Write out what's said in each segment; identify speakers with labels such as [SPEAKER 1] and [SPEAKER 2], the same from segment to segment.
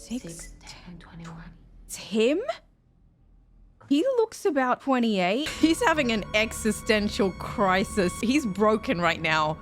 [SPEAKER 1] 6, 10, 21.
[SPEAKER 2] It's him? He looks about 28. He's having an existential crisis. He's broken right now.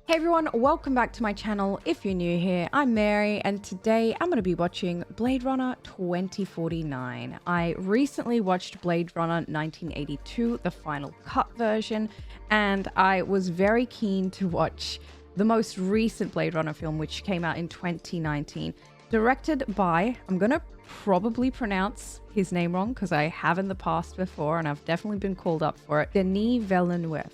[SPEAKER 2] Hey everyone, welcome back to my channel. If you're new here, I'm Mary, and today I'm going to be watching Blade Runner 2049. I recently watched Blade Runner 1982, the final cut version, and I was very keen to watch the most recent Blade Runner film, which came out in 2019, directed by, I'm going to probably pronounce his name wrong because I have in the past before, and I've definitely been called up for it, Denis Villeneuve.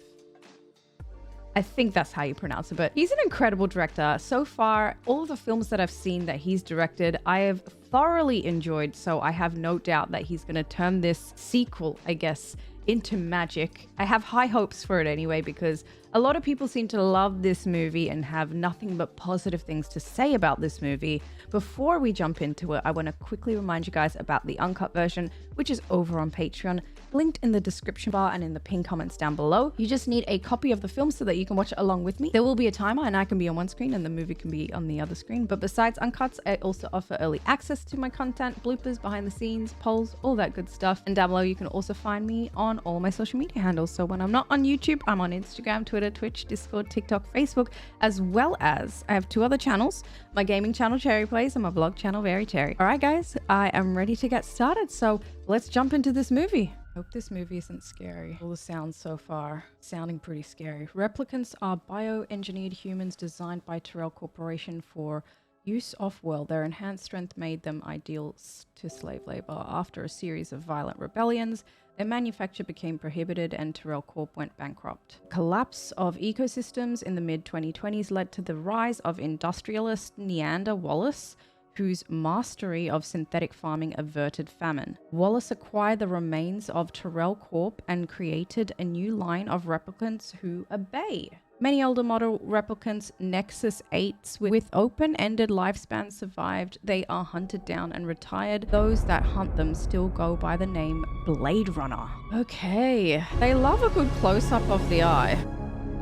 [SPEAKER 2] I think that's how you pronounce it, but he's an incredible director. So far, all of the films that I've seen that he's directed, I have thoroughly enjoyed, so I have no doubt that he's going to turn this sequel, I guess, into magic. I have high hopes for it anyway, because a lot of people seem to love this movie and have nothing but positive things to say about this movie. Before we jump into it, I want to quickly remind you guys about the uncut version, which is over on Patreon, linked in the description bar and in the pinned comments down below. You just need a copy of the film so that you can watch it along with me. There will be a timer and I can be on one screen and the movie can be on the other screen. But besides uncuts, I also offer early access to my content, bloopers, behind the scenes, polls, all that good stuff. And down below, you can also find me on all my social media handles. So when I'm not on YouTube, I'm on Instagram, Twitter, Twitch, Discord, TikTok, Facebook, as well as I have two other channels, my gaming channel, Cherry Plays, and my vlog channel, Very Cherry. All right, guys, I am ready to get started. So let's jump into this movie. Hope this movie isn't scary. All the sounds so far sounding pretty scary. Replicants are bioengineered humans designed by Tyrell Corporation for use off-world. Their enhanced strength made them ideal to slave labor. After a series of violent rebellions, their manufacture became prohibited and Tyrell Corp went bankrupt. Collapse of ecosystems in the mid-2020s led to the rise of industrialist Neander Wallace, whose mastery of synthetic farming averted famine. Wallace acquired the remains of Tyrell Corp and created a new line of replicants who obey. Many older model replicants, Nexus 8s with open-ended lifespans survived. They are hunted down and retired. Those that hunt them still go by the name Blade Runner. Okay, they love a good close-up of the eye.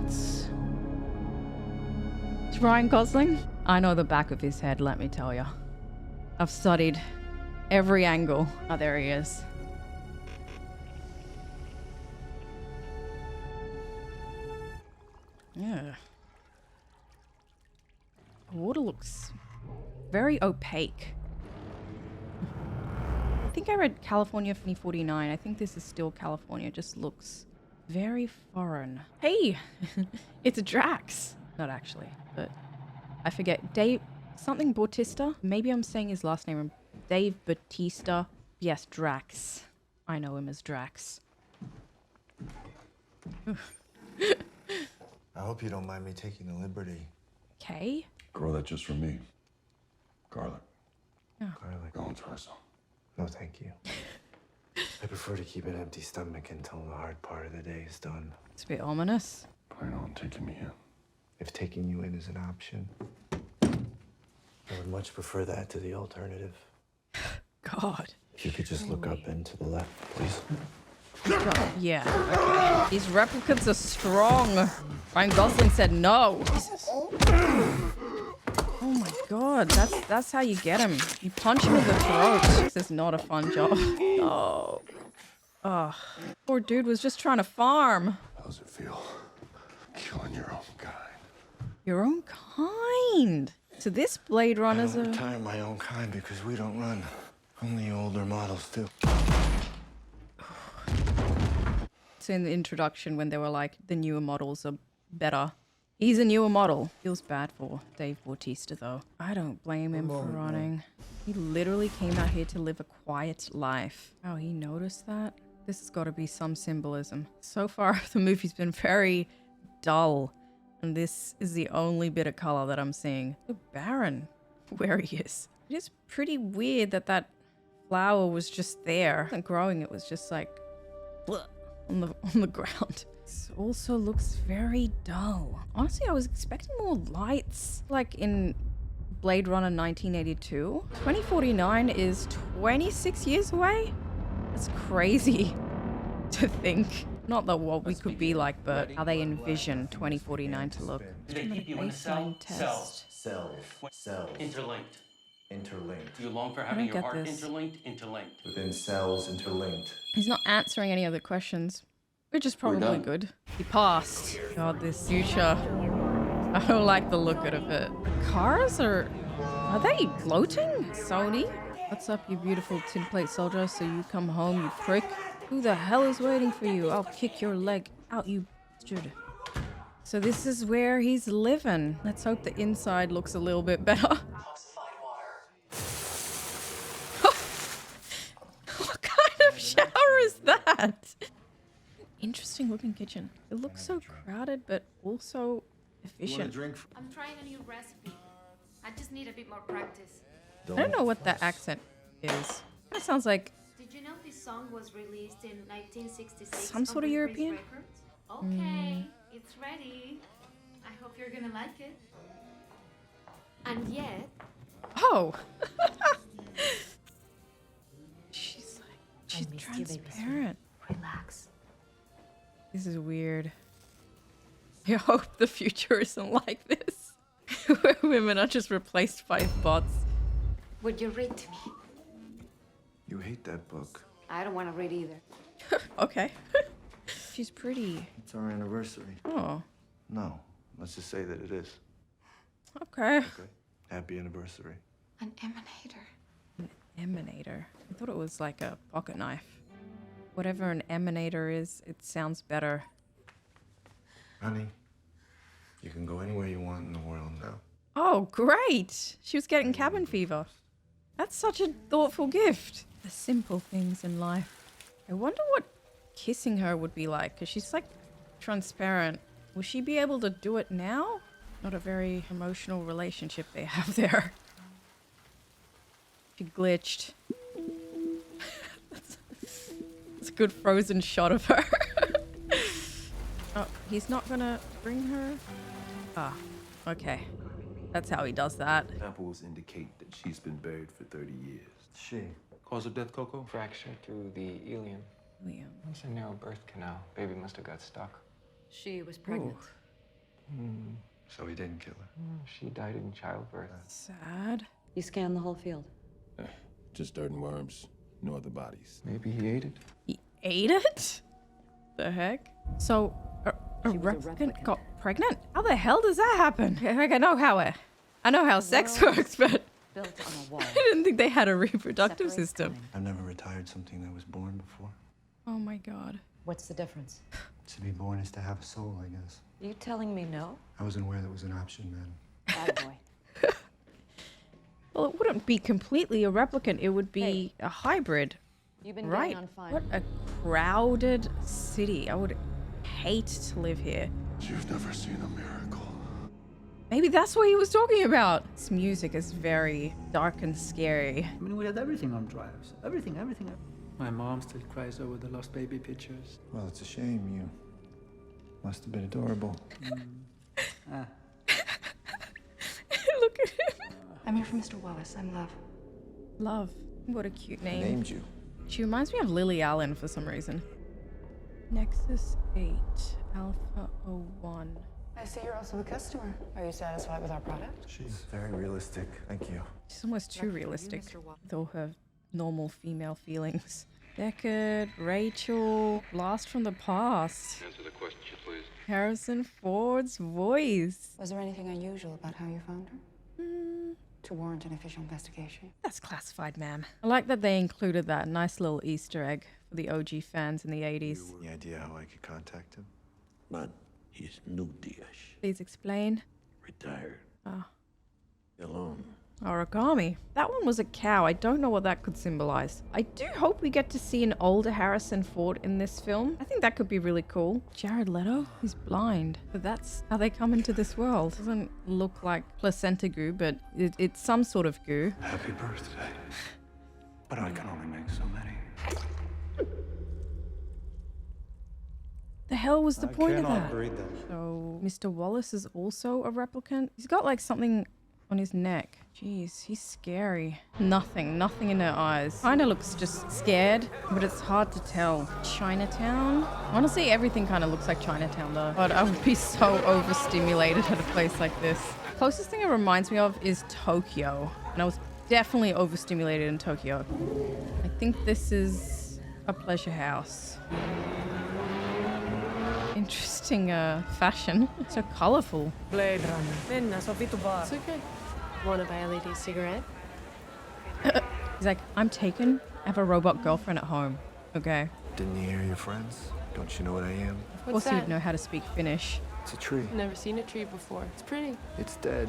[SPEAKER 2] It's Ryan Gosling? I know the back of his head, let me tell you. I've studied every angle. Oh, there he is. Yeah. The water looks very opaque. I think I read California 2049. I think this is still California. It just looks very foreign. Hey, it's Drax. Not actually, but I forget. Dave something Bautista. Maybe I'm saying his last name wrong. Dave Bautista. Yes, Drax. I know him as Drax.
[SPEAKER 3] I hope you don't mind me taking the liberty.
[SPEAKER 2] Okay.
[SPEAKER 4] Grow that just for me. Garlic.
[SPEAKER 2] Oh.
[SPEAKER 3] Garlic.
[SPEAKER 4] Don't try some.
[SPEAKER 3] No, thank you. I prefer to keep an empty stomach until the hard part of the day is done.
[SPEAKER 2] It's a bit ominous.
[SPEAKER 4] Plan on taking me in.
[SPEAKER 3] If taking you in is an option, I would much prefer that to the alternative.
[SPEAKER 2] God.
[SPEAKER 3] If you could just look up and to the left, please.
[SPEAKER 2] Yeah, okay. These replicants are strong. Ryan Gosling said no. Jesus. Oh my god, that's how you get him. You punch him in the throat. This is not a fun job. Oh. Oh. Poor dude was just trying to farm.
[SPEAKER 4] How's it feel? Killing your own kind.
[SPEAKER 2] Your own kind? So this Blade Runner's
[SPEAKER 3] I don't retire my own kind because we don't run. Only older models do.
[SPEAKER 2] So in the introduction when they were like, the newer models are better. He's a newer model. Feels bad for Dave Bautista though. I don't blame him for running. He literally came out here to live a quiet life. Oh, he noticed that? This has got to be some symbolism. So far, the movie's been very dull. And this is the only bit of color that I'm seeing. Look, Baron, where he is. It is pretty weird that that flower was just there. It wasn't growing, it was just like on the ground. This also looks very dull. Honestly, I was expecting more lights. Like in Blade Runner 1982. 2049 is 26 years away? That's crazy to think. Not that what we could be like, but how they envision 2049 to look.
[SPEAKER 1] Do they keep you in a cell?
[SPEAKER 2] Baseline
[SPEAKER 1] Cells.
[SPEAKER 3] Cells.
[SPEAKER 1] Interlinked.
[SPEAKER 3] Interlinked.
[SPEAKER 1] Do you long for
[SPEAKER 2] don't
[SPEAKER 1] having your
[SPEAKER 2] get
[SPEAKER 1] heart
[SPEAKER 2] this.
[SPEAKER 1] interlinked? Interlinked.
[SPEAKER 3] Within cells interlinked.
[SPEAKER 2] He's not answering any other questions, which is probably
[SPEAKER 4] done.
[SPEAKER 2] good. He passed. God, this future. I don't like the look of it. The cars are they gloating? Sony? What's up, you beautiful tin plate soldier? So you come home, you prick. Who the hell is waiting for you? I'll kick your leg out, you bastard. So this is where he's living. Let's hope the inside looks a little bit better. What kind of shower is that? Interesting looking kitchen. It looks so crowded, but also efficient.
[SPEAKER 5] I'm trying a new recipe. I just need a bit more practice.
[SPEAKER 2] I don't know what that accent is. That sounds like
[SPEAKER 5] Did you know this song was released in 1966?
[SPEAKER 2] Some sort of
[SPEAKER 5] on Big
[SPEAKER 2] European?
[SPEAKER 5] Race Records? Okay, it's ready. I hope you're gonna like it. And yet,
[SPEAKER 2] oh. She's
[SPEAKER 5] missed you, baby.
[SPEAKER 2] transparent.
[SPEAKER 5] relax.
[SPEAKER 2] This is weird. I hope the future isn't like this. Where women are just replaced by bots.
[SPEAKER 5] Would you read to me?
[SPEAKER 3] You hate that book.
[SPEAKER 5] I don't want to read either.
[SPEAKER 2] Okay. She's pretty.
[SPEAKER 3] It's our anniversary.
[SPEAKER 2] Oh,
[SPEAKER 3] No, let's just say that it is.
[SPEAKER 2] okay.
[SPEAKER 3] Okay. Happy anniversary.
[SPEAKER 5] An emanator.
[SPEAKER 2] Emanator. I thought it was like a pocket knife. Whatever an emanator is, it sounds better.
[SPEAKER 3] Honey, you can go anywhere you want in the world now.
[SPEAKER 2] Oh, great! She was getting cabin fever. That's such a thoughtful gift. The simple things in life. I wonder what kissing her would be like, because she's like transparent. Will she be able to do it now? Not a very emotional relationship they have there. She glitched. It's a good frozen shot of her. Oh, he's not gonna bring her? Ah, okay. That's how he does that.
[SPEAKER 6] Samples indicate that she's been buried for 30 years.
[SPEAKER 3] She.
[SPEAKER 6] Cause of death, Coco?
[SPEAKER 7] Fracture through the ilium.
[SPEAKER 2] Liam.
[SPEAKER 7] It's a narrow birth canal. Baby must have got stuck.
[SPEAKER 5] She was pregnant.
[SPEAKER 3] So he didn't kill her.
[SPEAKER 7] She died in childbirth.
[SPEAKER 2] Sad.
[SPEAKER 8] You scanned the whole field.
[SPEAKER 4] Just dirt and worms. No other bodies.
[SPEAKER 7] Maybe he ate it.
[SPEAKER 2] He ate it? The heck? So, a
[SPEAKER 8] She was a
[SPEAKER 2] replicant
[SPEAKER 8] replicant.
[SPEAKER 2] got pregnant? How the hell does that happen? Like, I know how sex
[SPEAKER 8] world-
[SPEAKER 2] works, but
[SPEAKER 8] Built on a wall.
[SPEAKER 2] I didn't think they had a reproductive
[SPEAKER 8] Separates
[SPEAKER 2] system.
[SPEAKER 8] time.
[SPEAKER 3] I've never retired something that was born before.
[SPEAKER 2] Oh my god.
[SPEAKER 8] What's the difference?
[SPEAKER 3] To be born is to have a soul, I guess.
[SPEAKER 8] You telling me no?
[SPEAKER 3] I wasn't aware that was an option, man.
[SPEAKER 8] Bad boy.
[SPEAKER 2] Well, it wouldn't be completely a replicant. It would be
[SPEAKER 8] Hey.
[SPEAKER 2] a hybrid.
[SPEAKER 8] You've been
[SPEAKER 2] Right.
[SPEAKER 8] getting on fine.
[SPEAKER 2] What a crowded city. I would hate to live here.
[SPEAKER 4] You've never seen a miracle.
[SPEAKER 2] Maybe that's what he was talking about. This music is very dark and scary.
[SPEAKER 9] I mean, we had everything on drives. Everything. My mom still cries over the lost baby pictures.
[SPEAKER 3] Well, it's a shame. You must have been adorable.
[SPEAKER 2] Look at him.
[SPEAKER 5] I'm here for Mr. Wallace. I'm Love.
[SPEAKER 2] Love. What a cute
[SPEAKER 3] I
[SPEAKER 2] name.
[SPEAKER 3] named you.
[SPEAKER 2] She reminds me of Lily Allen for some reason. Nexus 8, Alpha 01.
[SPEAKER 10] I see you're also a customer. Are you satisfied with our product?
[SPEAKER 3] She's very realistic. Thank you.
[SPEAKER 2] She's almost too realistic
[SPEAKER 8] Mr. Wallace.
[SPEAKER 2] with all her normal female feelings. Deckard, Rachel, Blast from the Past.
[SPEAKER 7] Answer the question, please.
[SPEAKER 2] Harrison Ford's voice.
[SPEAKER 10] Was there anything unusual about how you found her? To warrant an official investigation?
[SPEAKER 2] That's classified, ma'am. I like that they included that nice little Easter egg for the OG fans in the 80s.
[SPEAKER 3] Any idea how I could contact him?
[SPEAKER 6] Man, he's no dish.
[SPEAKER 2] Please explain.
[SPEAKER 6] Retired.
[SPEAKER 2] Ah.
[SPEAKER 6] Alone.
[SPEAKER 2] Origami. That one was a cow. I don't know what that could symbolize. I do hope we get to see an older Harrison Ford in this film. I think that could be really cool. Jared Leto? He's blind. But that's how they come into this world. Doesn't look like placenta goo, but it's some sort of goo.
[SPEAKER 6] Happy birthday. But I can only make so many.
[SPEAKER 2] The hell was the point of that?
[SPEAKER 3] read that.
[SPEAKER 2] So, Mr. Wallace is also a replicant? He's got like something on his neck. Jeez, he's scary. Nothing in her eyes. Kinda looks just scared, but it's hard to tell. Chinatown? Honestly, everything kind of looks like Chinatown though. But I would be so overstimulated at a place like this. Closest thing it reminds me of is Tokyo. And I was definitely overstimulated in Tokyo. I think this is a pleasure house. Interesting fashion. So colorful.
[SPEAKER 11] Blade Runner. It's okay. Wanna buy a lady cigarette?
[SPEAKER 2] He's like, I'm taken. I have a robot girlfriend at home. Okay.
[SPEAKER 3] Didn't you hear your friends? Don't you know what I am?
[SPEAKER 11] What's
[SPEAKER 2] Also,
[SPEAKER 11] that?
[SPEAKER 2] you'd know how to speak Finnish.
[SPEAKER 3] It's a tree.
[SPEAKER 11] Never seen a tree before. It's pretty.
[SPEAKER 3] It's dead.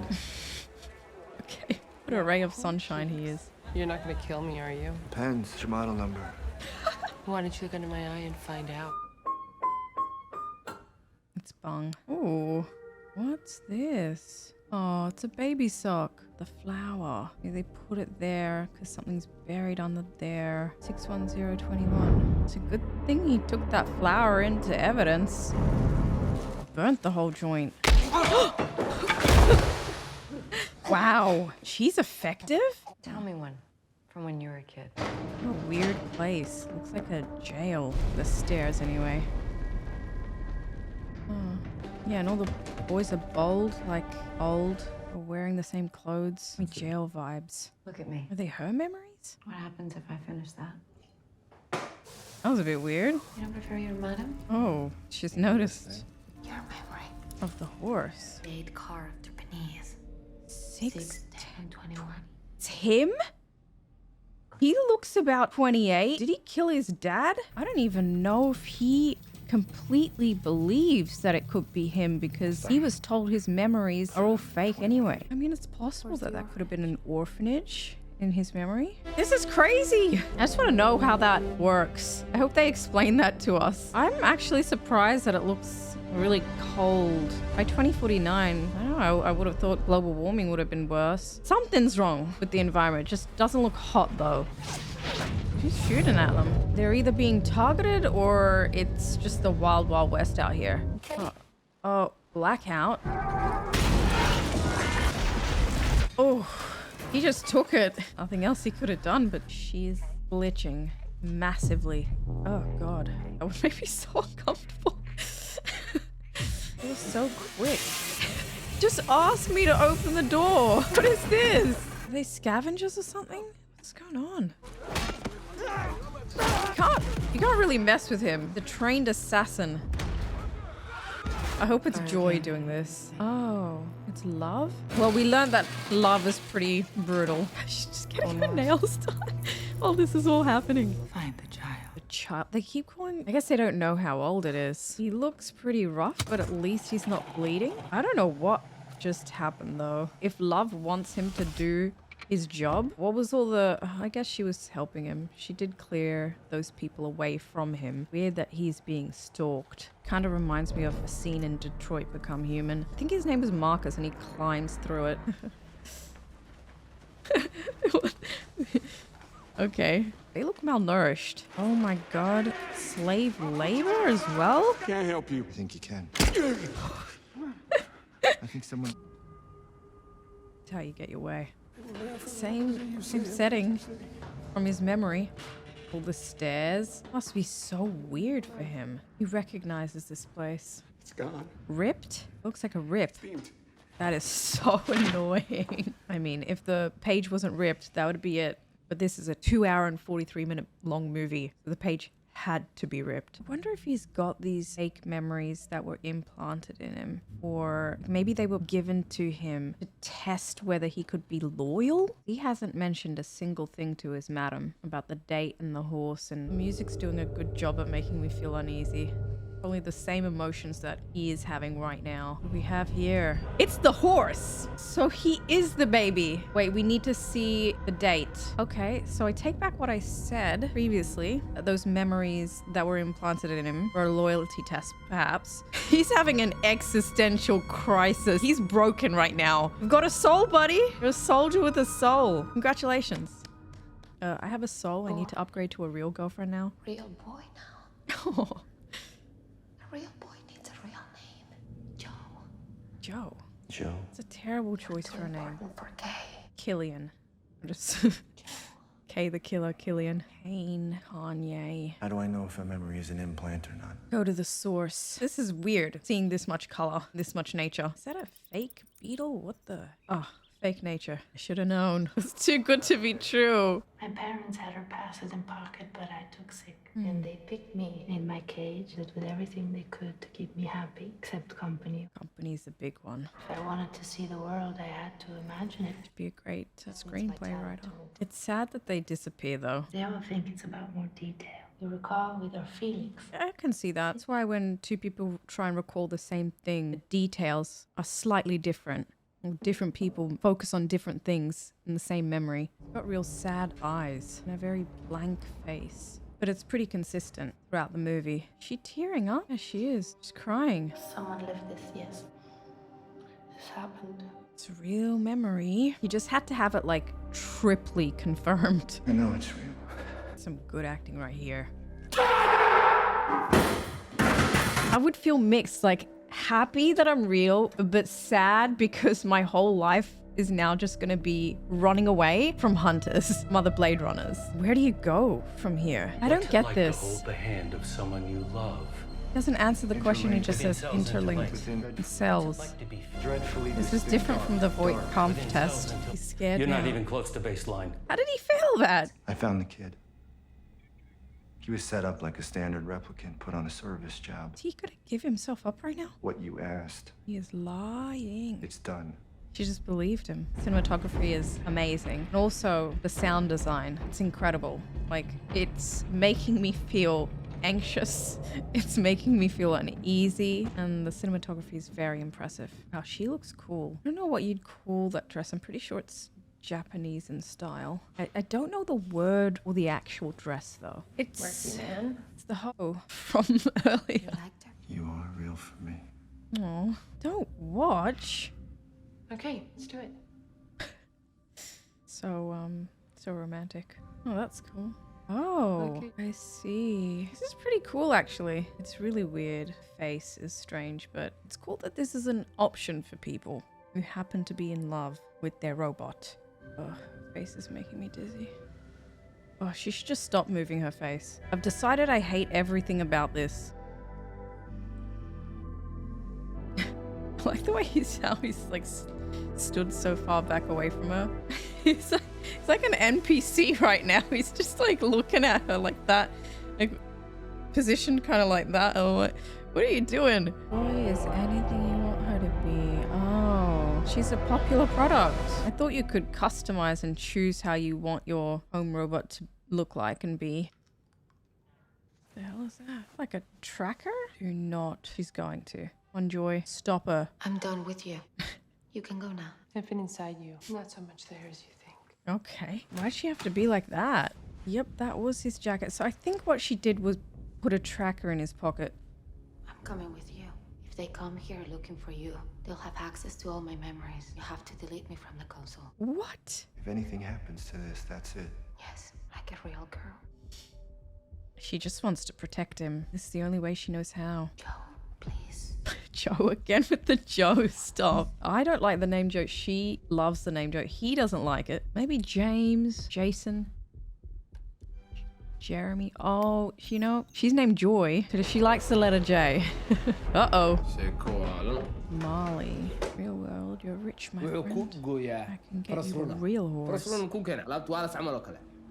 [SPEAKER 2] Okay. What a ray of sunshine he is.
[SPEAKER 11] You're not gonna kill me, are you?
[SPEAKER 3] Depends. What's your model number?
[SPEAKER 11] Why don't you look under my eye and find out?
[SPEAKER 2] It's bung. Ooh. What's this? Oh, it's a baby sock. The flower. Maybe they put it there because something's buried under there. 61021. It's a good thing he took that flower into evidence. Burnt the whole joint. Wow. She's effective?
[SPEAKER 8] Tell me one. From when you were a kid.
[SPEAKER 2] What a weird place. Looks like a jail. The stairs, anyway. Oh. Yeah, and all the boys are bold, like old, or wearing the same clothes. Jail vibes.
[SPEAKER 8] Look at me.
[SPEAKER 2] Are they her memories?
[SPEAKER 8] What happens if I finish that?
[SPEAKER 2] That was a bit weird.
[SPEAKER 8] You don't prefer your madam?
[SPEAKER 2] Oh, she's noticed.
[SPEAKER 10] Your memory.
[SPEAKER 2] Of the horse.
[SPEAKER 10] Date car of Japanese.
[SPEAKER 8] 6/10/21.
[SPEAKER 2] It's him? He looks about 28. Did he kill his dad? I don't even know if he completely believes that it could be him because he was told his memories are all fake anyway. I mean, it's possible that that could have been an orphanage in his memory. This is crazy. I just want to know how that works. I hope they explain that to us. I'm actually surprised that it looks really cold. By 2049, I don't know, I would have thought global warming would have been worse. Something's wrong with the environment. It just doesn't look hot though. Who's shooting at them? They're either being targeted or it's just the wild, wild west out here. Oh, blackout. Oh, he just took it. Nothing else he could have done, but she's glitching massively. Oh God, that would make me so uncomfortable. It was so quick. Just ask me to open the door. What is this? Are they scavengers or something? What's going on? You can't really mess with him. The trained assassin. I hope it's Joy doing this. Oh, it's Love? Well, we learned that Love is pretty brutal. She's just getting her nails done while this is all happening.
[SPEAKER 10] Find the child.
[SPEAKER 2] The child? They keep calling... I guess they don't know how old it is. He looks pretty rough, but at least he's not bleeding. I don't know what just happened, though. If Love wants him to do his job, what was all the... I guess she was helping him. She did clear those people away from him. Weird that he's being stalked. Kind of reminds me of a scene in Detroit Become Human. I think his name is Marcus and he climbs through it. Okay. They look malnourished. Oh my God. Slave labor as well?
[SPEAKER 4] Can't help you.
[SPEAKER 3] I think you can. I think someone...
[SPEAKER 2] That's how you get your way. Same setting from his memory. All the stairs. Must be so weird for him. He recognizes this place.
[SPEAKER 4] It's gone.
[SPEAKER 2] Ripped? Looks like a rip.
[SPEAKER 4] Steamed.
[SPEAKER 2] That is so annoying. I mean, if the page wasn't ripped, that would be it. But this is a 2-hour and 43-minute long movie. So the page had to be ripped. I wonder if he's got these fake memories that were implanted in him. Or maybe they were given to him to test whether he could be loyal. He hasn't mentioned a single thing to his madam about the date and the horse, and the music's doing a good job at making me feel uneasy. Probably the same emotions that he is having right now. What do we have here? It's the horse! So he is the baby. Wait, we need to see the date. Okay, so I take back what I said previously. Those memories that were implanted in him were a loyalty test, perhaps. He's having an existential crisis. He's broken right now. You've got a soul, buddy. You're a soldier with a soul. Congratulations. I have a soul. I need to upgrade to a real girlfriend now.
[SPEAKER 10] Real boy now.
[SPEAKER 2] Oh.
[SPEAKER 10] A real boy needs a real name. Joe.
[SPEAKER 2] Joe.
[SPEAKER 3] Joe?
[SPEAKER 2] It's a terrible choice for a name.
[SPEAKER 8] For Kay.
[SPEAKER 2] Killian. I'm just Kay the Killer, Killian. Kane, Kanye.
[SPEAKER 3] How do I know if a memory is an implant or not?
[SPEAKER 2] Go to the source. This is weird, seeing this much color, this much nature. Is that a fake beetle? What the? Oh, fake nature. I should have known. It's too good to be true.
[SPEAKER 12] My parents had her passes in pocket, but I took sick. And they picked me in my cage, did with everything they could to keep me happy, except company.
[SPEAKER 2] Company's a big one.
[SPEAKER 12] If I wanted to see the world, I had to imagine it.
[SPEAKER 2] It'd be a great screenplay writer. It's sad that they disappear though.
[SPEAKER 12] They all think it's about more detail. You recall with our feelings.
[SPEAKER 2] I can see that. That's why when two people try and recall the same thing, the details are slightly different. Different people focus on different things in the same memory. It's got real sad eyes and a very blank face. But it's pretty consistent throughout the movie. Is she tearing up? Yeah, she is. She's crying.
[SPEAKER 12] Someone lived this, yes. This happened.
[SPEAKER 2] It's a real memory. You just had to have it like triply confirmed.
[SPEAKER 3] I know it's real.
[SPEAKER 2] Some good acting right here. I would feel mixed, like happy that I'm real, but sad because my whole life is now just gonna be running away from hunters, from other Blade Runners. Where do you go from here? I don't get this.
[SPEAKER 1] To hold the hand of someone you love.
[SPEAKER 2] Doesn't answer the question, he just says interlinked. Cells. This is different from the Voight Kampf test. He's scared
[SPEAKER 1] You're
[SPEAKER 2] now.
[SPEAKER 1] not even close to baseline.
[SPEAKER 2] How did he fail that?
[SPEAKER 3] I found the kid. He was set up like a standard replicant, put on a service job.
[SPEAKER 2] Is he gonna give himself up right now?
[SPEAKER 3] What you asked.
[SPEAKER 2] He is lying.
[SPEAKER 3] It's done.
[SPEAKER 2] She just believed him. Cinematography is amazing. And also the sound design, it's incredible. Like, it's making me feel anxious. It's making me feel uneasy. And the cinematography is very impressive. Wow, she looks cool. I don't know what you'd call that dress. I'm pretty sure it's Japanese in style. I don't know the word or the actual dress though. It's the hoe from earlier.
[SPEAKER 8] You liked her?
[SPEAKER 3] You are real for me.
[SPEAKER 2] Oh, don't watch.
[SPEAKER 11] Okay, let's do it.
[SPEAKER 2] So romantic. Oh, that's cool. Oh,
[SPEAKER 11] Okay.
[SPEAKER 2] I see. This is pretty cool, actually. It's really weird. Face is strange, but it's cool that this is an option for people who happen to be in love with their robot. Ugh, face is making me dizzy. Oh, she should just stop moving her face. I've decided I hate everything about this. I like the way he's like stood so far back away from her. He's like an NPC right now. He's just like looking at her like that, like positioned kind of like that. Oh, what are you doing? Boy, is anything you want her to be. Oh, she's a popular product. I thought you could customize and choose how you want your home robot to look like and be. What the hell is that? Like a tracker? Do not. She's going to. One Joy, stop her.
[SPEAKER 8] I'm done with you. You can go now.
[SPEAKER 11] I've been inside you. Not so much there as you think.
[SPEAKER 2] Okay. Why'd she have to be like that? Yep, that was his jacket. So I think what she did was put a tracker in his pocket.
[SPEAKER 8] I'm coming with you. If they come here looking for you, they'll have access to all my memories. You have to delete me from the console.
[SPEAKER 2] What?
[SPEAKER 3] If anything happens to this, that's it.
[SPEAKER 8] Yes, like a real girl.
[SPEAKER 2] She just wants to protect him. This is the only way she knows how.
[SPEAKER 8] Joe, please.
[SPEAKER 2] Joe again with the Joe stuff. I don't like the name Joe. She loves the name Joe. He doesn't like it. Maybe James, Jason, Jeremy. Oh, you know, she's named Joy, but she likes the letter J. Uh-oh. Molly. Real world, you're rich, my friend. I can get you a real horse.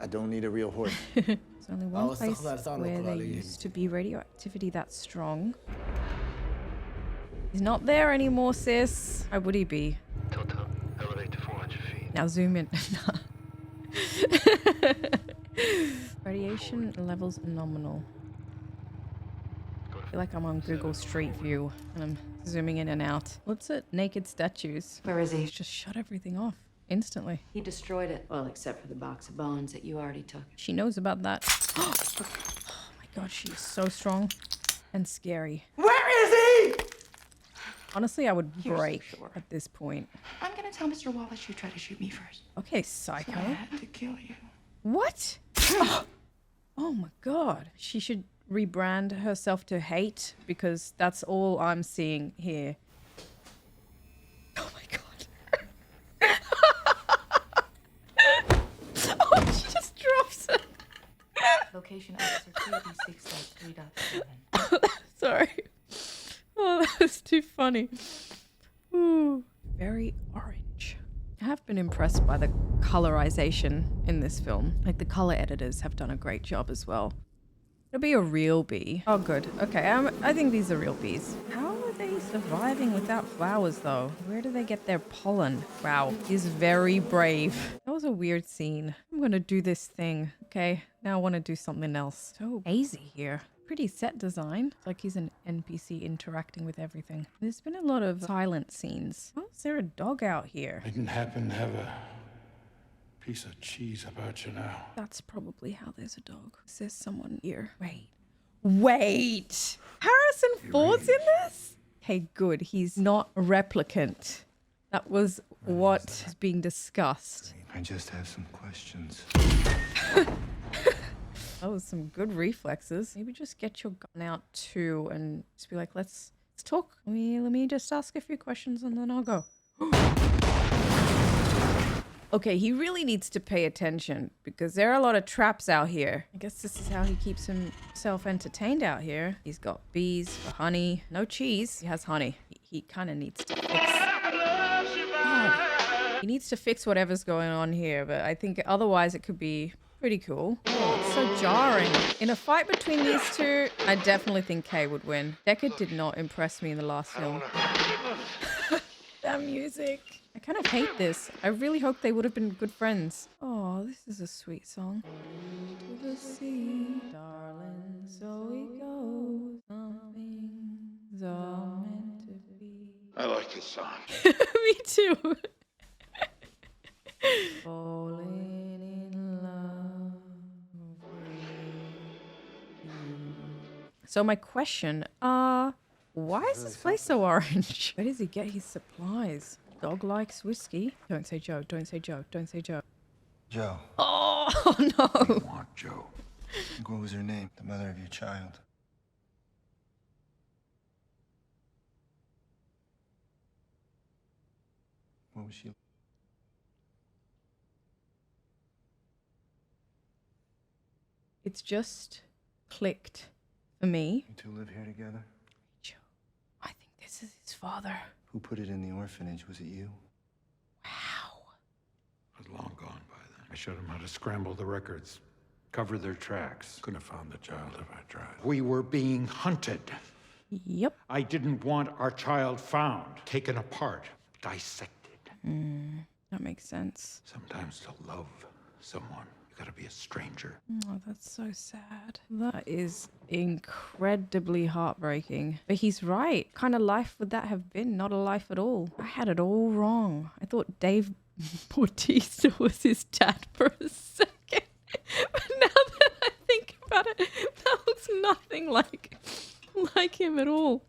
[SPEAKER 3] I don't need a real horse.
[SPEAKER 2] There's only one place where there used to be radioactivity that strong. He's not there anymore, sis. Why would he be?
[SPEAKER 3] Elevate to 400 feet.
[SPEAKER 2] Now zoom in. Radiation levels nominal. I feel like I'm on Google Street View and I'm zooming in and out. What's it? Naked statues.
[SPEAKER 8] Where is he?
[SPEAKER 2] Just shut everything off instantly.
[SPEAKER 8] He destroyed it. Well, except for the box of bones that you already took.
[SPEAKER 2] She knows about that. Oh my god, she is so strong and scary.
[SPEAKER 10] Where is he?
[SPEAKER 2] Honestly, I would
[SPEAKER 10] You're so
[SPEAKER 2] break
[SPEAKER 10] sure.
[SPEAKER 2] at this point.
[SPEAKER 10] I'm gonna tell Mr. Wallace you tried to shoot me first.
[SPEAKER 2] Okay, psycho.
[SPEAKER 10] So I had to kill you.
[SPEAKER 2] What? Oh my god. She should rebrand herself to hate because that's all I'm seeing here. Oh my
[SPEAKER 12] Location officer 286.3.7.
[SPEAKER 2] Sorry. Oh, that was too funny. Ooh. Very orange. I have been impressed by the colorization in this film. Like, the color editors have done a great job as well. It'll be a real bee. Oh, good. Okay, I think these are real bees. How are they surviving without flowers, though? Where do they get their pollen? Wow, he's very brave. That was a weird scene. I'm gonna do this thing. Okay, now I want to do something else. So hazy here. Pretty set design. It's like he's an NPC interacting with everything. There's been a lot of silent scenes. Oh, is there a dog out here?
[SPEAKER 4] I didn't happen to have a piece of cheese about you now.
[SPEAKER 2] That's probably how there's a dog. Is there someone here? Wait. Harrison Ford's in this? Okay, good. He's not a replicant. That was what is being discussed.
[SPEAKER 3] I just have some questions.
[SPEAKER 2] That was some good reflexes. Maybe just get your gun out too and just be like, let's talk. Let me just ask a few questions and then I'll go. Okay, he really needs to pay attention because there are a lot of traps out here. I guess this is how he keeps himself entertained out here. He's got bees, honey, no cheese. He has honey. He kind of needs to fix... Oh. He needs to fix whatever's going on here, but I think otherwise it could be pretty cool. Oh, it's so jarring. In a fight between these two, I definitely think Kay would win. Deckard did not impress me in the last film. That music. I kind of hate this. I really hope they would have been good friends. Oh, this is a sweet song. To the sea, darling, so it goes. Some things are meant to be.
[SPEAKER 4] I like this song.
[SPEAKER 2] Me too. Falling in love with you. So my question, why is this place so orange? Where does he get his supplies? Dog likes whiskey. Don't say Joe, don't say Joe, don't say Joe.
[SPEAKER 3] Joe.
[SPEAKER 2] Oh, no.
[SPEAKER 4] I want Joe.
[SPEAKER 3] What was her name? The mother of your child. What was she?
[SPEAKER 2] It's just clicked for me.
[SPEAKER 3] You two live here together?
[SPEAKER 2] Joe, I think this is his father.
[SPEAKER 3] Who put it in the orphanage? Was it you?
[SPEAKER 2] Wow.
[SPEAKER 4] I was long gone by then. I showed him how to scramble the records, cover their tracks. Couldn't have found the child if I tried. We were being hunted.
[SPEAKER 2] Yep.
[SPEAKER 4] I didn't want our child found, taken apart, dissected.
[SPEAKER 2] That makes sense.
[SPEAKER 4] Sometimes to love someone, you gotta be a stranger.
[SPEAKER 2] Oh, that's so sad. That is incredibly heartbreaking. But he's right. What kind of life would that have been? Not a life at all. I had it all wrong. I thought Dave Bautista was his dad for a second. But now that I think about it, that looks nothing like him at all.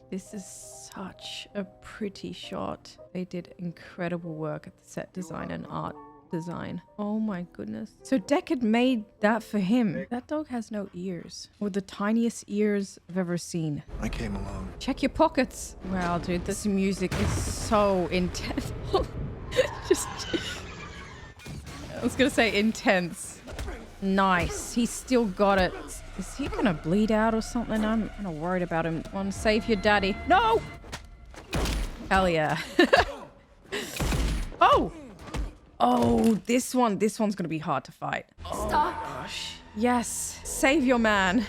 [SPEAKER 2] This is such a pretty shot. They did incredible work at the set design and art design. Oh my goodness. So Deckard made that for him. That dog has no ears. Or the tiniest ears I've ever seen.
[SPEAKER 3] I came along.
[SPEAKER 2] Check your pockets. Wow, dude, this music is so intense. Just... I was gonna say intense. Nice. He's still got it. Is he gonna bleed out or something? I'm kind of worried about him. Come on, save your daddy. No! Hell yeah. Oh! Oh, this one's gonna be hard to fight. Oh,
[SPEAKER 5] Stop.
[SPEAKER 2] Gosh. Yes, save your man.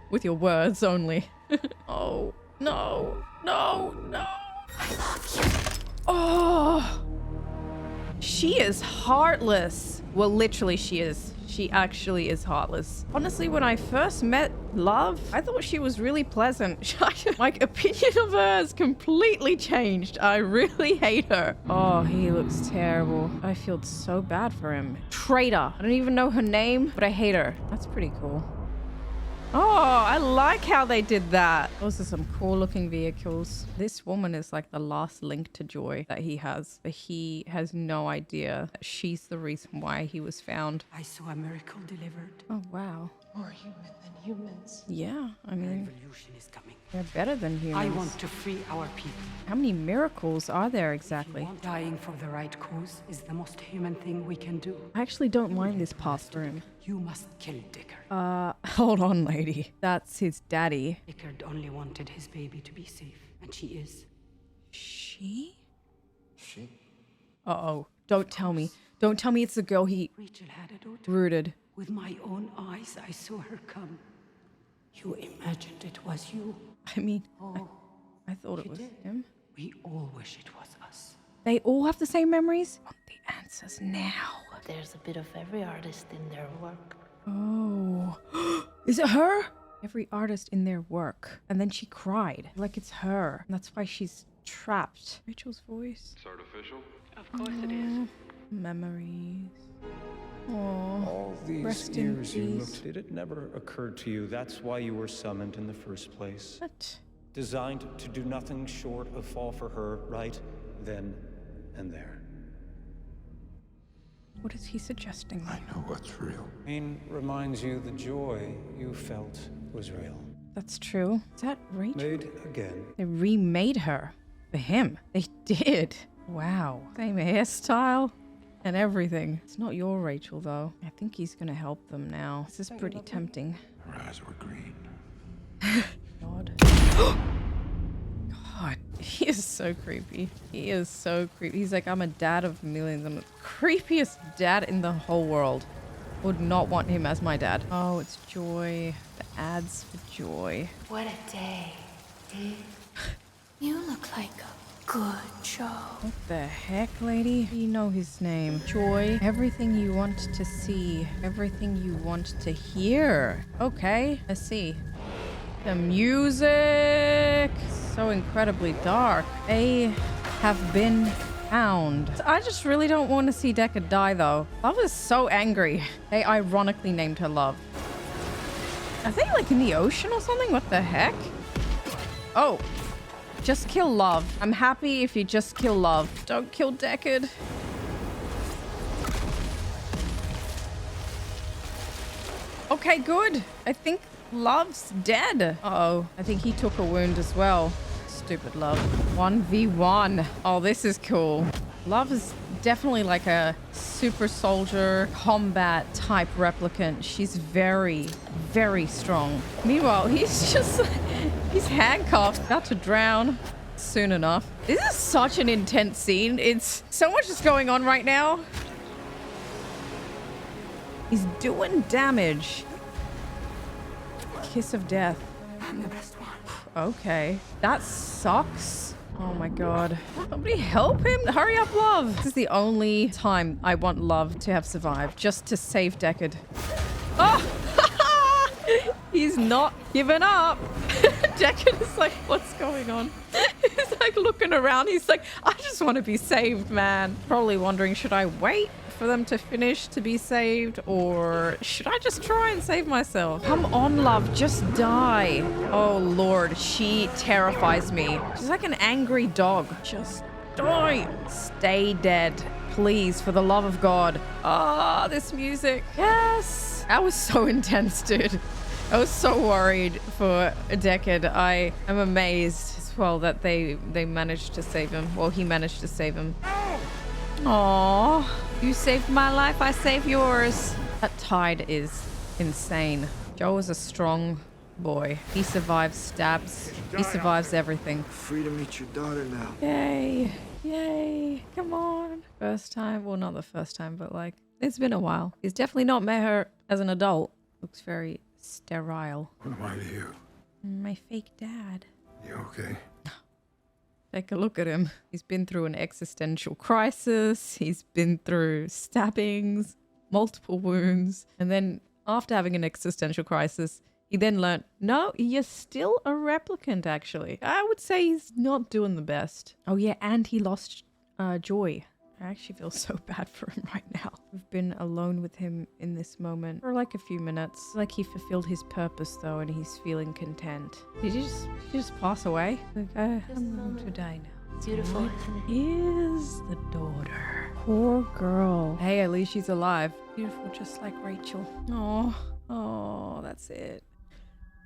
[SPEAKER 2] With your words only. Oh, no, no, no.
[SPEAKER 5] I love you.
[SPEAKER 2] Oh, she is heartless. Well, literally she is. She actually is heartless. Honestly, when I first met Love, I thought she was really pleasant. My opinion of her has completely changed. I really hate her. Oh, he looks terrible. I feel so bad for him. Traitor. I don't even know her name, but I hate her. That's pretty cool. Oh, I like how they did that. Those are some cool looking vehicles. This woman is like the last link to joy that he has. But he has no idea that she's the reason why he was found.
[SPEAKER 13] I saw a miracle delivered.
[SPEAKER 2] Oh, wow.
[SPEAKER 13] More human than humans.
[SPEAKER 2] Yeah, I mean,
[SPEAKER 13] Revolution is coming.
[SPEAKER 2] they're better than humans.
[SPEAKER 13] I want to free our people.
[SPEAKER 2] How many miracles are there exactly?
[SPEAKER 13] Dying for the right cause is the most human thing we can do.
[SPEAKER 2] I actually don't mind this part for him.
[SPEAKER 13] You must kill Deckard.
[SPEAKER 2] Hold on, lady. That's his daddy.
[SPEAKER 13] Deckard only wanted his baby to be safe, and she is.
[SPEAKER 2] She?
[SPEAKER 3] She?
[SPEAKER 2] Uh-oh. Don't tell me. Don't tell me it's the girl he
[SPEAKER 13] Rachel had a daughter.
[SPEAKER 2] rooted.
[SPEAKER 13] With my own eyes, I saw her come. You imagined it was you.
[SPEAKER 2] I mean, I thought it was him.
[SPEAKER 13] We all wish it was us.
[SPEAKER 2] They all have the same memories? I want the answers now.
[SPEAKER 12] There's a bit of every artist in their work.
[SPEAKER 2] Oh. Is it her? Every artist in their work. And then she cried. Like it's her. And that's why she's trapped. Rachel's voice.
[SPEAKER 7] It's artificial?
[SPEAKER 11] Of course it is.
[SPEAKER 2] Memories. Oh.
[SPEAKER 6] All these
[SPEAKER 2] Rest in
[SPEAKER 6] years you
[SPEAKER 2] peace.
[SPEAKER 6] looked, did it never occur to you that's why you were summoned in the first place?
[SPEAKER 2] What?
[SPEAKER 6] Designed to do nothing short of fall for her right then and there.
[SPEAKER 2] What is he suggesting?
[SPEAKER 4] I know what's real.
[SPEAKER 6] Pain reminds you the joy you felt was real.
[SPEAKER 2] That's true. Is that Rachel?
[SPEAKER 6] Made again.
[SPEAKER 2] They remade her for him. They did. Wow. Same hairstyle and everything. It's not your Rachel, though. I think he's gonna help them now. This is pretty tempting.
[SPEAKER 4] Her eyes were green.
[SPEAKER 2] God. God, he is so creepy. He is so creepy. He's like, I'm a dad of millions. I'm the creepiest dad in the whole world. Would not want him as my dad. Oh, it's Joy. The ads for Joy.
[SPEAKER 8] What a day. You look like a good show.
[SPEAKER 2] What the heck, lady? You know his name. Joy. Everything you want to see. Everything you want to hear. Okay, let's see. The music. So incredibly dark. They have been found. I just really don't want to see Deckard die, though. Love is so angry. They ironically named her Love. Are they like in the ocean or something? What the heck? Oh. Just kill Love. I'm happy if you just kill Love. Don't kill Deckard. Okay, good. I think Love's dead. Uh-oh. I think he took a wound as well. Stupid Love. 1v1. Oh, this is cool. Love is definitely like a super soldier combat type replicant. She's very, very strong. Meanwhile, he's just... he's handcuffed. About to drown soon enough. This is such an intense scene. It's so much is going on right now. He's doing damage. Kiss of death.
[SPEAKER 13] I'm the best one.
[SPEAKER 2] Okay. That sucks. Oh my god. Somebody help him. Hurry up, Love. This is the only time I want Love to have survived. Just to save Deckard. Oh! He's not giving up. Deckard is like, what's going on? He's like looking around. He's like, I just want to be saved, man. Probably wondering, should I wait for them to finish to be saved, or should I just try and save myself? Come on, Love, just die. Oh Lord, she terrifies me. She's like an angry dog. Just die. Stay dead, please, for the love of God. Ah, this music. Yes. That was so intense, dude. I was so worried for Deckard. I am amazed as well that they managed to save him. Well, he managed to save him. Aww. You saved my life, I save yours. That tide is insane. Joe is a strong boy. He survives stabs. He survives everything.
[SPEAKER 3] Free to meet your daughter now.
[SPEAKER 2] Yay. Yay. Come on. First time. Well, not the first time, but like, it's been a while. He's definitely not met her as an adult. Looks very sterile.
[SPEAKER 4] What am I to you?
[SPEAKER 2] My fake dad.
[SPEAKER 4] You okay?
[SPEAKER 2] Take a look at him. He's been through an existential crisis. He's been through stabbings, multiple wounds. And then after having an existential crisis, he then learned, no, you're still a replicant, actually. I would say he's not doing the best. Oh yeah, and he lost Joy. I actually feel so bad for him right now. We've been alone with him in this moment for like a few minutes. Like he fulfilled his purpose though, and he's feeling content. Did you just pass away? Like, I'm going to die now.
[SPEAKER 12] Beautiful.
[SPEAKER 2] Is the daughter. Poor girl. Hey, at least she's alive. Beautiful, just like Rachel. Oh, that's it.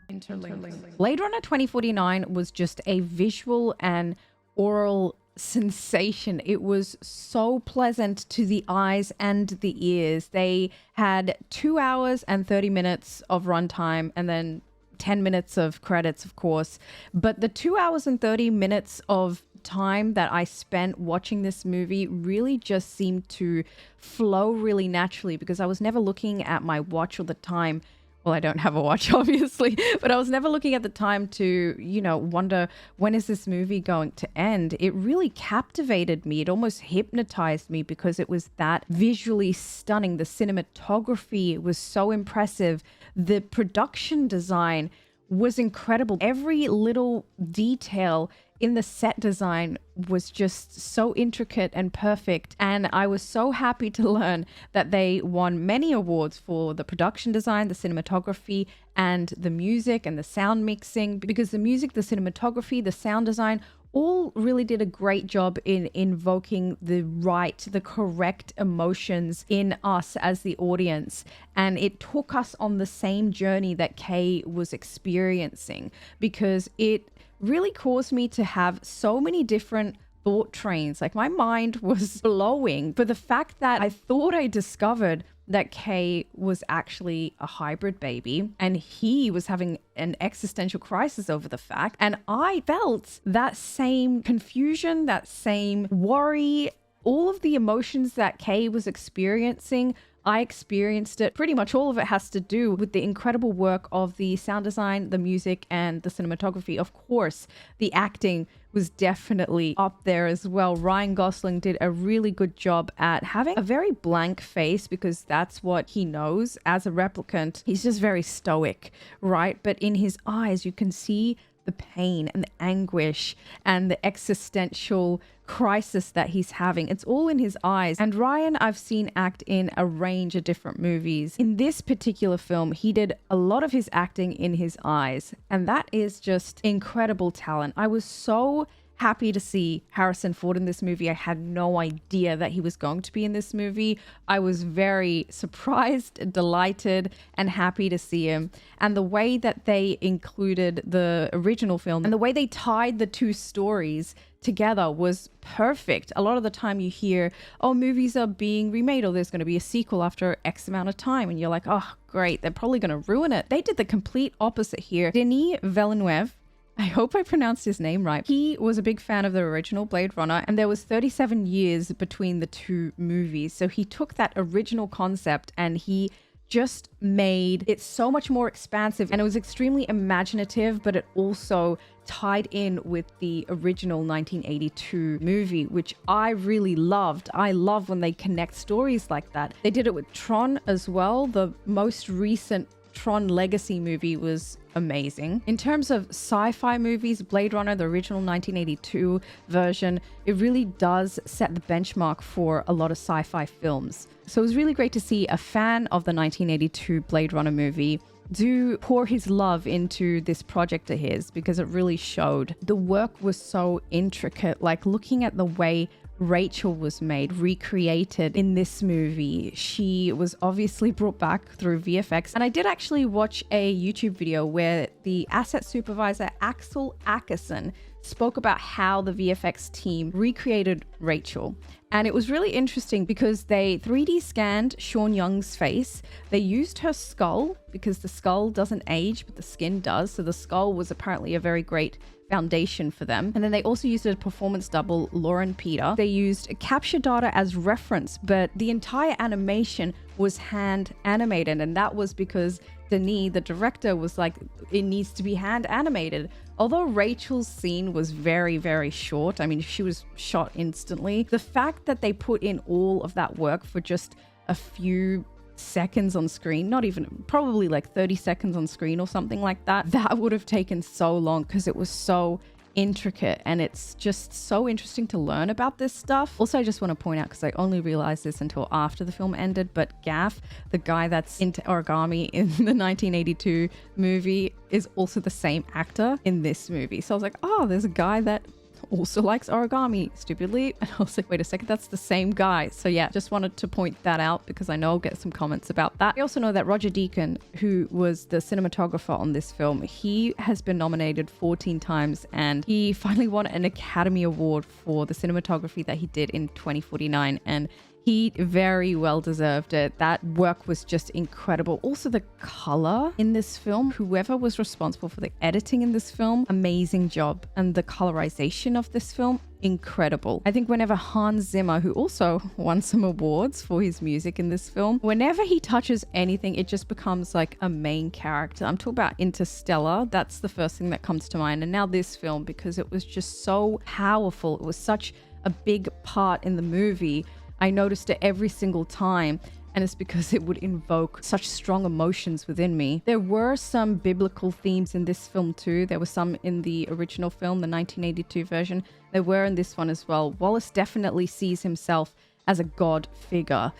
[SPEAKER 2] Interlinked. Blade Runner 2049 was just a visual and oral sensation. It was so pleasant to the eyes and the ears. They had 2 hours and 30 minutes of runtime and then 10 minutes of credits, of course. But the 2 hours and 30 minutes of time that I spent watching this movie really just seemed to flow really naturally, because I was never looking at my watch all the time. Well, I don't have a watch, obviously, but I was never looking at the time to, you know, wonder, when is this movie going to end? It really captivated me. It almost hypnotized me because it was that visually stunning. The cinematography was so impressive. The production design was incredible. Every little detail in the set design was just so intricate and perfect. And I was so happy to learn that they won many awards for the production design, the cinematography, and the music and the sound mixing, because the music, the cinematography, the sound design all really did a great job in invoking the correct emotions in us as the audience. And it took us on the same journey that Kay was experiencing, because it really caused me to have so many different thought trains. Like, my mind was blowing. But the fact that I thought I discovered that Kay was actually a hybrid baby, and he was having an existential crisis over the fact, and I felt that same confusion, that same worry, all of the emotions that Kay was experiencing, I experienced it. Pretty much all of it has to do with the incredible work of the sound design, the music, and the cinematography. Of course, the acting was definitely up there as well. Ryan Gosling did a really good job at having a very blank face, because that's what he knows as a replicant. He's just very stoic, right? But in his eyes, you can see the pain and the anguish and the existential crisis that he's having. It's all in his eyes. And Ryan, I've seen act in a range of different movies. In this particular film, he did a lot of his acting in his eyes, and that is just incredible talent. I was so happy to see Harrison Ford in this movie. I had no idea that he was going to be in this movie. I was very surprised, delighted, and happy to see him. And the way that they included the original film and the way they tied the two stories together was perfect. A lot of the time you hear, oh, movies are being remade, or there's going to be a sequel after X amount of time, and you're like, oh, great, they're probably going to ruin it. They did the complete opposite here. Denis Villeneuve, I hope I pronounced his name right. He was a big fan of the original Blade Runner, and there was 37 years between the two movies. So he took that original concept and he just made it so much more expansive, and it was extremely imaginative, but it also tied in with the original 1982 movie, which I really loved. I love when they connect stories like that. They did it with Tron as well. The most recent Tron Legacy movie was amazing. In terms of sci-fi movies, Blade Runner, the original 1982 version, it really does set the benchmark for a lot of sci-fi films. So it was really great to see a fan of the 1982 Blade Runner movie do pour his love into this project of his, because it really showed. The work was so intricate, like looking at the way Rachel was made, recreated in this movie. She was obviously brought back through VFX. And I did actually watch a YouTube video where the asset supervisor, Axel Ackerson, spoke about how the VFX team recreated Rachel. And it was really interesting because they 3D scanned Sean Young's face. They used her skull, because the skull doesn't age, but the skin does. So the skull was apparently a very great foundation for them. And then they also used a performance double, Lauren Peter. They used capture data as reference, but the entire animation was hand animated. And that was because Denis, the director, was like, it needs to be hand animated. Although Rachel's scene was very, very short, I mean, she was shot instantly, the fact that they put in all of that work for just a few seconds on screen, not even, probably like 30 seconds on screen or something like that, that would have taken so long because it was so intricate, and it's just so interesting to learn about this stuff. Also, I just want to point out, because I only realized this until after the film ended, but Gaff, the guy that's into origami in the 1982 movie, is also the same actor in this movie. So I was like, oh, there's a guy that also likes origami, stupidly. And I was like, wait a second, that's the same guy. So yeah, just wanted to point that out because I know I'll get some comments about that. I also know that Roger Deakins, who was the cinematographer on this film, he has been nominated 14 times and he finally won an Academy Award for the cinematography that he did in 2049. And he very well deserved it. That work was just incredible. Also, the color in this film, whoever was responsible for the editing in this film, amazing job. And the colorization of this film, incredible. I think whenever Hans Zimmer, who also won some awards for his music in this film, whenever he touches anything, it just becomes like a main character. I'm talking about Interstellar. That's the first thing that comes to mind. And now this film, because it was just so powerful. It was such a big part in the movie. I noticed it every single time, and it's because it would invoke such strong emotions within me. There were some biblical themes in this film too. There were some in the original film, the 1982 version. There were in this one as well. Wallace definitely sees himself as a god figure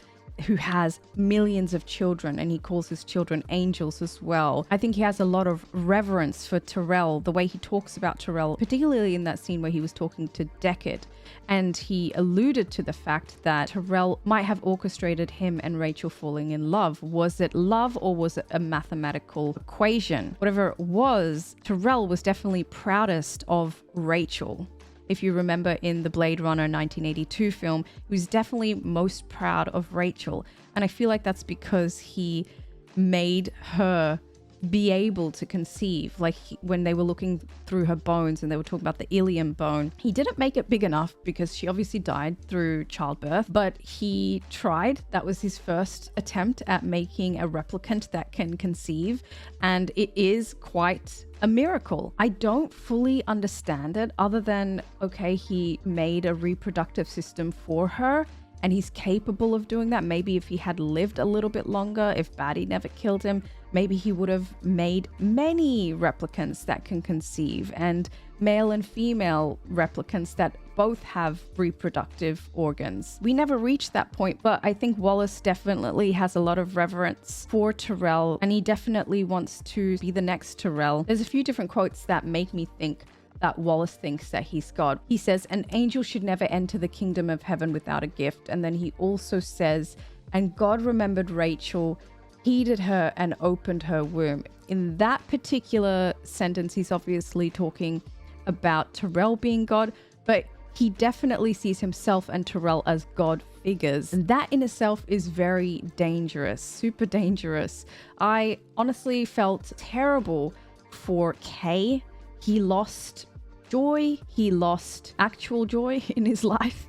[SPEAKER 2] who has millions of children, and he calls his children angels as well. I think he has a lot of reverence for Tyrell, the way he talks about Tyrell, particularly in that scene where he was talking to Deckard. And he alluded to the fact that Tyrell might have orchestrated him and Rachel falling in love. Was it love or was it a mathematical equation? Whatever it was, Tyrell was definitely proudest of Rachel. If you remember in the Blade Runner 1982 film, he was definitely most proud of Rachel. And I feel like that's because he made her be able to conceive. Like when they were looking through her bones and they were talking about the ilium bone, he didn't make it big enough because she obviously died through childbirth, but he tried. That was his first attempt at making a replicant that can conceive, and it is quite a miracle. I don't fully understand it other than, okay, he made a reproductive system for her and he's capable of doing that. Maybe if he had lived a little bit longer, if Batty never killed him, maybe he would have made many replicants that can conceive, and male and female replicants that both have reproductive organs. We never reached that point, but I think Wallace definitely has a lot of reverence for Tyrell, and he definitely wants to be the next Tyrell. There's a few different quotes that make me think that Wallace thinks that he's God. He says, an angel should never enter the kingdom of heaven without a gift. And then he also says, and God remembered Rachel, heeded her and opened her womb. In that particular sentence, he's obviously talking about Tyrell being God, but he definitely sees himself and Tyrell as God figures. And that in itself is very dangerous, super dangerous. I honestly felt terrible for Kay. He lost joy. He lost actual joy in his life,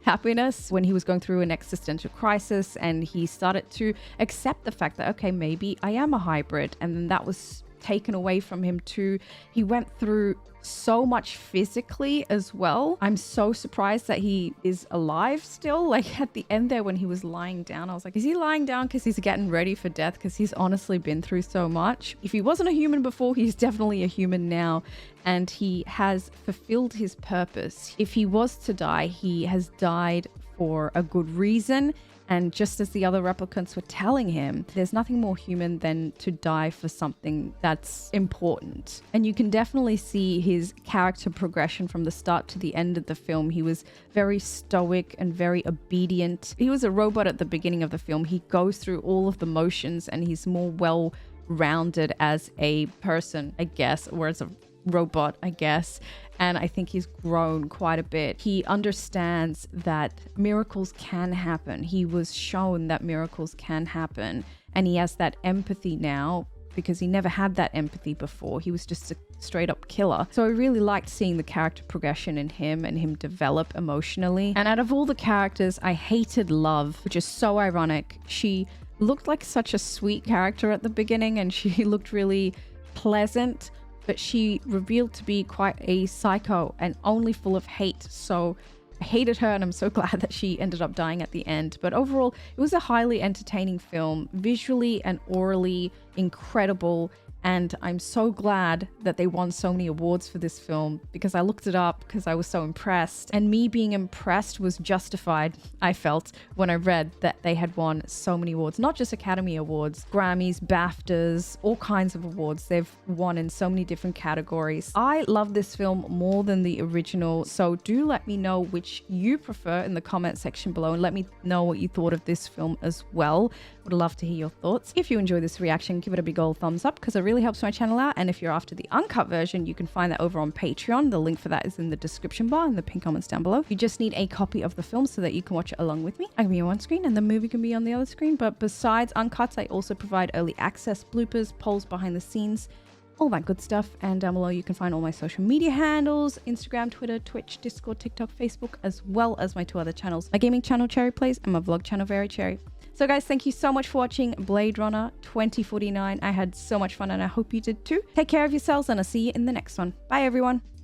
[SPEAKER 2] happiness, when he was going through an existential crisis, and he started to accept the fact that, okay, maybe I am a hybrid. And then that was taken away from him too. He went through so much physically as well. I'm so surprised that he is alive still. Like at the end there when he was lying down, I was like, is he lying down because he's getting ready for death? Because he's honestly been through so much. If he wasn't a human before, he's definitely a human now, and he has fulfilled his purpose. If he was to die, he has died for a good reason. And just as the other replicants were telling him, there's nothing more human than to die for something that's important. And you can definitely see his character progression from the start to the end of the film. He was very stoic and very obedient. He was a robot at the beginning of the film. He goes through all of the motions and he's more well-rounded as a person, I guess, or as a robot, I guess. And I think he's grown quite a bit. He understands that miracles can happen. He was shown that miracles can happen. And he has that empathy now because he never had that empathy before. He was just a straight up killer. So I really liked seeing the character progression in him and him develop emotionally. And out of all the characters, I hated Love, which is so ironic. She looked like such a sweet character at the beginning and she looked really pleasant, but she revealed to be quite a psycho and only full of hate. So I hated her and I'm so glad that she ended up dying at the end. But overall, it was a highly entertaining film. Visually and orally, incredible. And I'm so glad that they won so many awards for this film, because I looked it up because I was so impressed. And me being impressed was justified, I felt, when I read that they had won so many awards. Not just Academy Awards, Grammys, BAFTAs, all kinds of awards. They've won in so many different categories. I love this film more than the original, so do let me know which you prefer in the comment section below, and let me know what you thought of this film as well. Would love to hear your thoughts. If you enjoy this reaction, give it a big old thumbs up, because it really helps my channel out. And if you're after the uncut version, you can find that over on Patreon. The link for that is in the description bar and the pinned comments down below. You just need a copy of the film so that you can watch it along with me. I can be on one screen and the movie can be on the other screen. But besides uncuts, I also provide early access, bloopers, polls, behind the scenes, all that good stuff. And down below you can find all my social media handles: Instagram, Twitter, Twitch, Discord, TikTok, Facebook, as well as my 2 other channels, my gaming channel Cherry Plays and my vlog channel Very Cherry. So guys, thank you so much for watching Blade Runner 2049. I had so much fun and I hope you did too. Take care of yourselves and I'll see you in the next one. Bye everyone.